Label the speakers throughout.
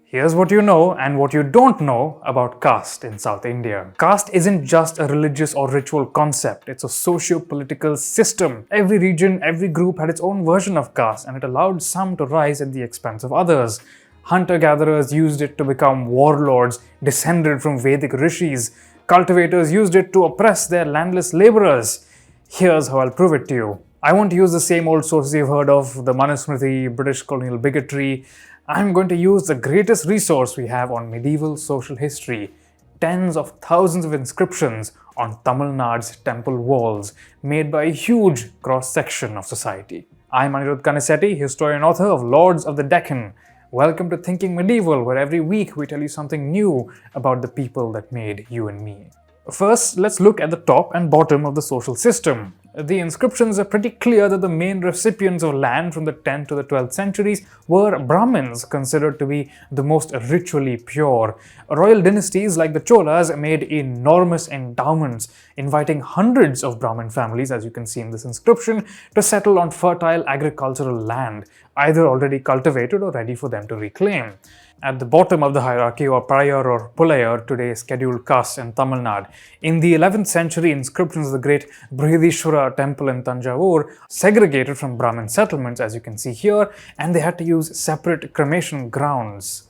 Speaker 1: Here's what you know and what you don't know about caste in South India. Caste isn't just a religious or ritual concept, it's a socio-political system. Every region, every group had its own version of caste, and it allowed some to rise at the expense of others. Hunter-gatherers used it to become warlords descended from Vedic rishis. Cultivators used it to oppress their landless laborers. Here's how I'll prove it to you. I won't use the same old sources you've heard of, the Manusmriti, British colonial bigotry. I'm going to use the greatest resource we have on medieval social history, tens of thousands of inscriptions on Tamil Nadu's temple walls, made by a huge cross-section of society. I'm Anirudh Kanisetti, historian author of Lords of the Deccan. Welcome to Thinking Medieval, where every week we tell you something new about the people that made you and me. First, let's look at the top and bottom of the social system. The inscriptions are pretty clear that the main recipients of land from the 10th to the 12th centuries were Brahmins, considered to be the most ritually pure. Royal dynasties like the Cholas made enormous endowments, inviting hundreds of Brahmin families, as you can see in this inscription, to settle on fertile agricultural land, either already cultivated or ready for them to reclaim. At the bottom of the hierarchy were Parayar or Pulayar, today scheduled caste in Tamil Nadu. In the 11th century, inscriptions of the great Brihadishwara temple in Tanjavur segregated from Brahmin settlements, as you can see here, and they had to use separate cremation grounds.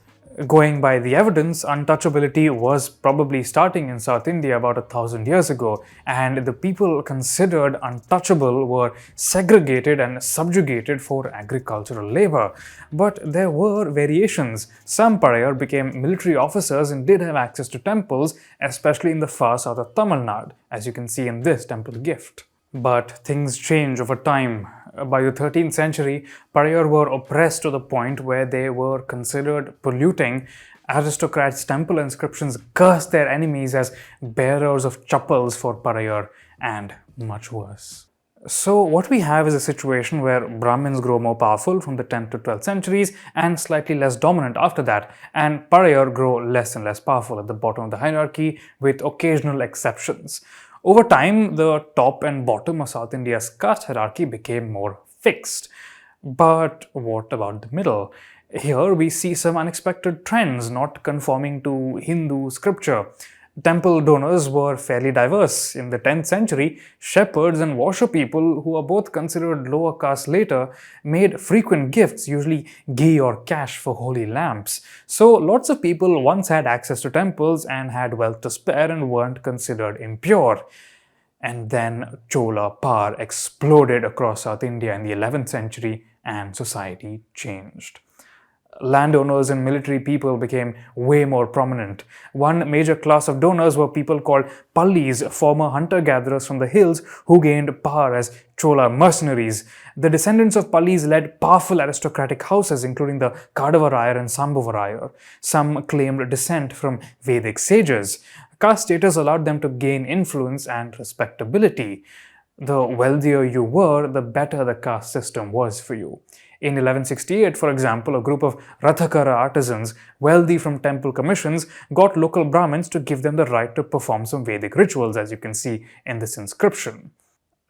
Speaker 1: Going by the evidence, untouchability was probably starting in South India about 1,000 years ago, and the people considered untouchable were segregated and subjugated for agricultural labor. But there were variations. Some Parayar became military officers and did have access to temples, especially in the far south of Tamil Nadu, as you can see in this temple gift. But things change over time. By the 13th century, Parayar were oppressed to the point where they were considered polluting. Aristocrats' temple inscriptions cursed their enemies as bearers of chappals for Parayar, and much worse. So what we have is a situation where Brahmins grow more powerful from the 10th to 12th centuries and slightly less dominant after that, and Parayar grow less and less powerful at the bottom of the hierarchy, with occasional exceptions. Over time, the top and bottom of South India's caste hierarchy became more fixed. But what about the middle? Here we see some unexpected trends not conforming to Hindu scripture. Temple donors were fairly diverse. In the 10th century, shepherds and washer people, who are both considered lower caste later, made frequent gifts, usually ghee or cash, for holy lamps. So lots of people once had access to temples and had wealth to spare and weren't considered impure. And then Chola power exploded across South India in the 11th century and society changed. Landowners and military people became way more prominent. One major class of donors were people called Pallis, former hunter-gatherers from the hills who gained power as Chola mercenaries. The descendants of Pallis led powerful aristocratic houses, including the Kadavarayar and Sambhavarayar. Some claimed descent from Vedic sages. Caste status allowed them to gain influence and respectability. The wealthier you were, the better the caste system was for you. In 1168, for example, a group of Rathakara artisans, wealthy from temple commissions, got local Brahmins to give them the right to perform some Vedic rituals, as you can see in this inscription.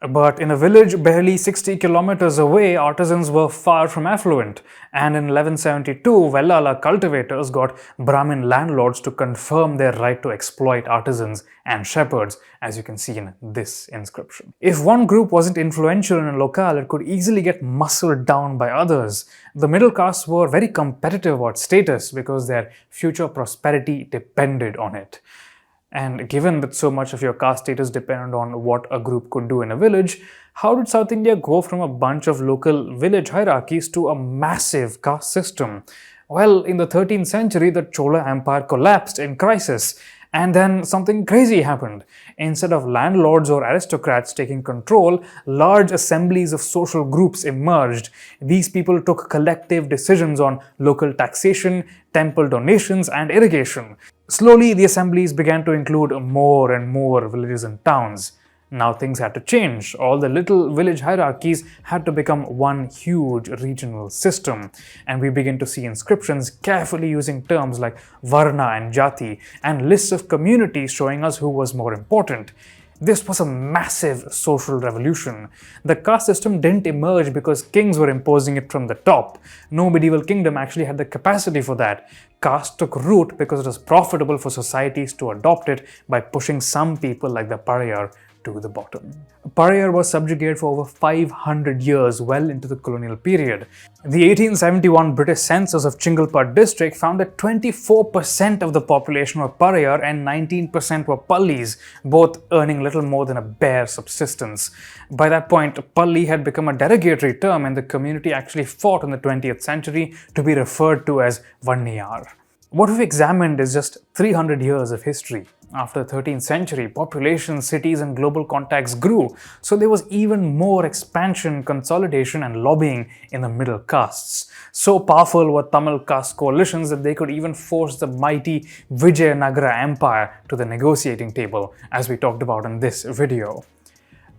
Speaker 1: But in a village barely 60 kilometers away, artisans were far from affluent, and in 1172, Vellala cultivators got Brahmin landlords to confirm their right to exploit artisans and shepherds, as you can see in this inscription. If one group wasn't influential in a locale, it could easily get muscled down by others. The middle castes were very competitive about status because their future prosperity depended on it. And given that so much of your caste status depended on what a group could do in a village, how did South India go from a bunch of local village hierarchies to a massive caste system? Well, in the 13th century, the Chola Empire collapsed in crisis. And then something crazy happened. Instead of landlords or aristocrats taking control, large assemblies of social groups emerged. These people took collective decisions on local taxation, temple donations, and irrigation. Slowly, the assemblies began to include more and more villages and towns. Now things had to change. All the little village hierarchies had to become one huge regional system. And we begin to see inscriptions carefully using terms like Varna and Jati, and lists of communities showing us who was more important. This was a massive social revolution. The caste system didn't emerge because kings were imposing it from the top. No medieval kingdom actually had the capacity for that. Caste took root because it was profitable for societies to adopt it by pushing some people like the pariah to the bottom. Pariah was subjugated for over 500 years, well into the colonial period. The 1871 British census of Chingalpad district found that 24% of the population were pariah and 19% were pallis, both earning little more than a bare subsistence. By that point, palli had become a derogatory term, and the community actually fought in the 20th century to be referred to as Vanniyar. What we've examined is just 300 years of history. After the 13th century, population, cities and global contacts grew, so there was even more expansion, consolidation and lobbying in the middle castes. So powerful were Tamil caste coalitions that they could even force the mighty Vijayanagara Empire to the negotiating table, as we talked about in this video.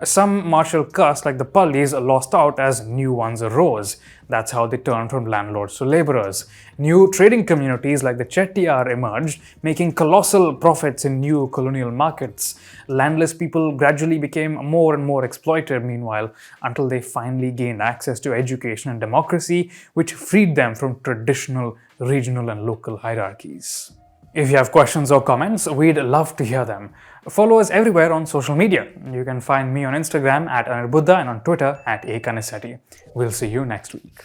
Speaker 1: Some martial castes like the Pallis lost out as new ones arose. That's how they turned from landlords to laborers. New trading communities like the Chettiar emerged, making colossal profits in new colonial markets. Landless people gradually became more and more exploited, meanwhile, until they finally gained access to education and democracy, which freed them from traditional regional and local hierarchies. If you have questions or comments, we'd love to hear them. Follow us everywhere on social media. You can find me on Instagram at Anirudh and on Twitter at Kanisetti. We'll see you next week.